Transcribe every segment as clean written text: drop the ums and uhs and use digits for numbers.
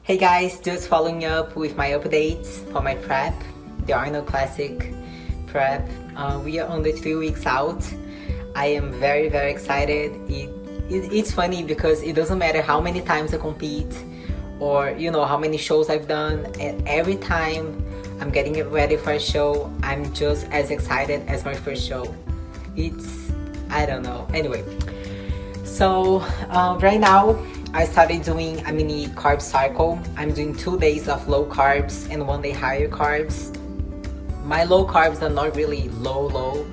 Hey guys, just following up with my updates for my prep, the Arnold Classic prep. We are only 3 weeks out. I am very excited. It's funny because it doesn't matter how many times I compete or how many shows I've done, and every time I'm getting ready for a show, I'm just as excited as my first show. I don't know. Anyway, so right now I started doing a mini carb cycle. I'm doing 2 days of low carbs and 1 day higher carbs. My low carbs are not really low.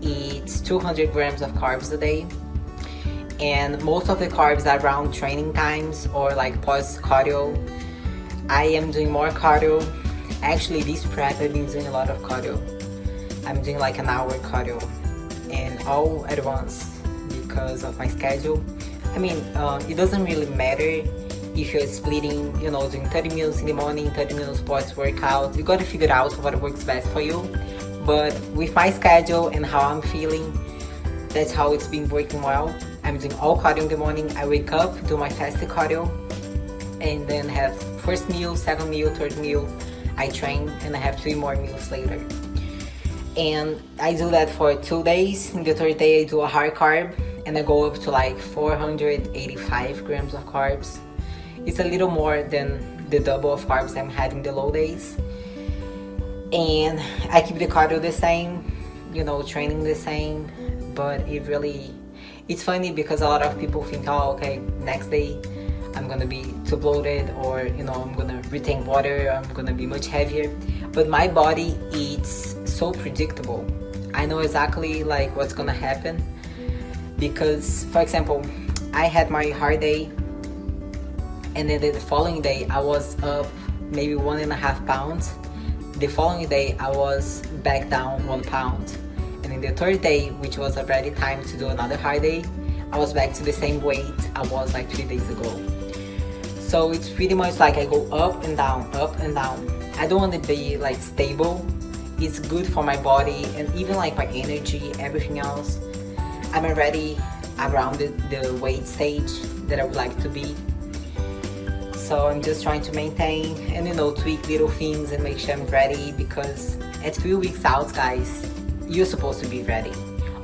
It's 200 grams of carbs a day. And most of the carbs are around training times or like post cardio. I am doing more cardio. Actually, this prep I've been doing a lot of cardio. I'm doing like an hour cardio and all at once because of my schedule. I mean, it doesn't really matter if you're splitting, doing 30 minutes in the morning, 30 minutes post workout. You gotta figure out what works best for you. But with my schedule and how I'm feeling, that's how it's been working well. I'm doing all cardio in the morning. I wake up, do my fasted cardio, and then have first meal, second meal, third meal. I train, and I have 3 more meals later. And I do that for 2 days. In the third day, I do a hard carb, and I go up to like 485 grams of carbs. It's a little more than the double of carbs I'm having the low days. And I keep the cardio the same, training the same, but it's funny because a lot of people think, oh, okay, next day I'm gonna be too bloated, or I'm gonna retain water, I'm gonna be much heavier. But my body is so predictable. I know exactly like what's gonna happen. Because, for example, I had my hard day, and then the following day I was up maybe 1.5 pounds. The following day I was back down 1 pound. And in the third day, which was already time to do another hard day, I was back to the same weight I was like 3 days ago. So it's pretty much like I go up and down, up and down. I don't want to be like stable. It's good for my body and even like my energy, everything else. I'm already around the weight stage that I would like to be. So I'm just trying to maintain and tweak little things and make sure I'm ready, because at 3 weeks out, guys, you're supposed to be ready.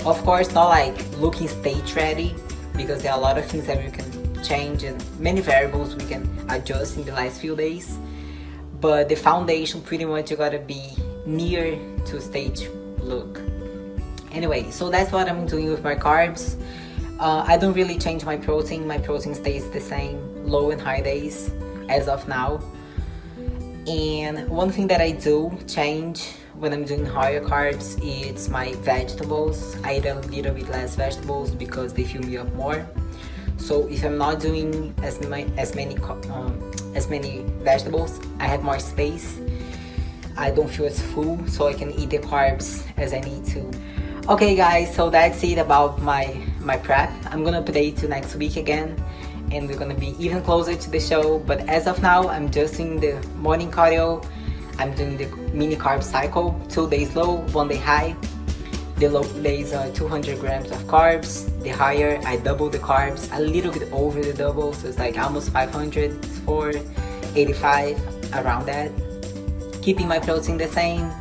Of course, not like looking stage ready, because there are a lot of things that we can change and many variables we can adjust in the last few days. But the foundation, pretty much, you gotta be near to stage look. Anyway, so that's what I'm doing with my carbs. I don't really change my protein. My protein stays the same, low and high days as of now. And one thing that I do change when I'm doing higher carbs is my vegetables. I eat a little bit less vegetables because they fill me up more. So if I'm not doing as many vegetables, I have more space. I don't feel as full, so I can eat the carbs as I need to. Okay guys, so that's it about my prep. I'm gonna update you next week again, and we're gonna be even closer to the show. But as of now, I'm just doing the morning cardio. I'm doing the mini carb cycle, 2 days low, 1 day high. The low days are 200 grams of carbs. The higher, I double the carbs, a little bit over the double, so it's like almost 500, 485, around that. Keeping my protein the same,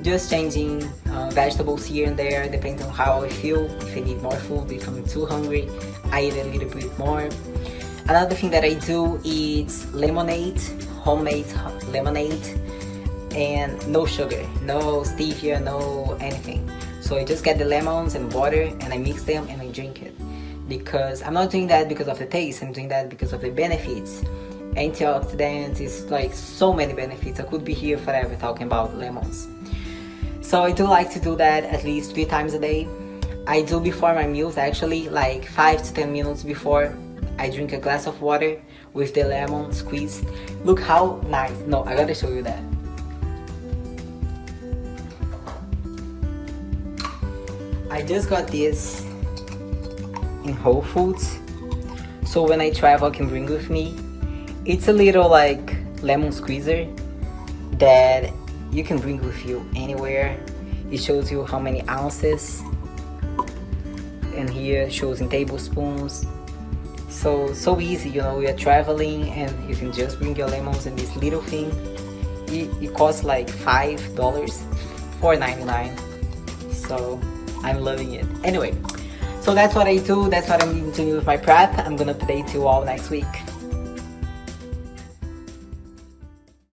just changing vegetables here and there, depending on how I feel. If I need more food, if I'm too hungry, I eat a little bit more. Another thing that I do is lemonade, homemade lemonade, and no sugar, no stevia, no anything. So I just get the lemons and water and I mix them and I drink it. Because I'm not doing that because of the taste, I'm doing that because of the benefits. Antioxidants, is like so many benefits. I could be here forever talking about lemons. So I do like to do that at least 3 times a day. I do before my meals, actually, like 5 to 10 minutes before. I drink a glass of water with the lemon squeezed. Look how nice. No, I gotta show you that. I just got this in Whole Foods, so when I travel I can bring with me. It's a little like lemon squeezer that you can bring with you anywhere. It shows you how many ounces, and here shows in tablespoons. so easy, you know. We are traveling and you can just bring your lemons in this little thing. It costs like $5, $4.99. So I'm loving it. Anyway, so that's what I do. That's what I'm going to do with my prep. I'm gonna update you all next week.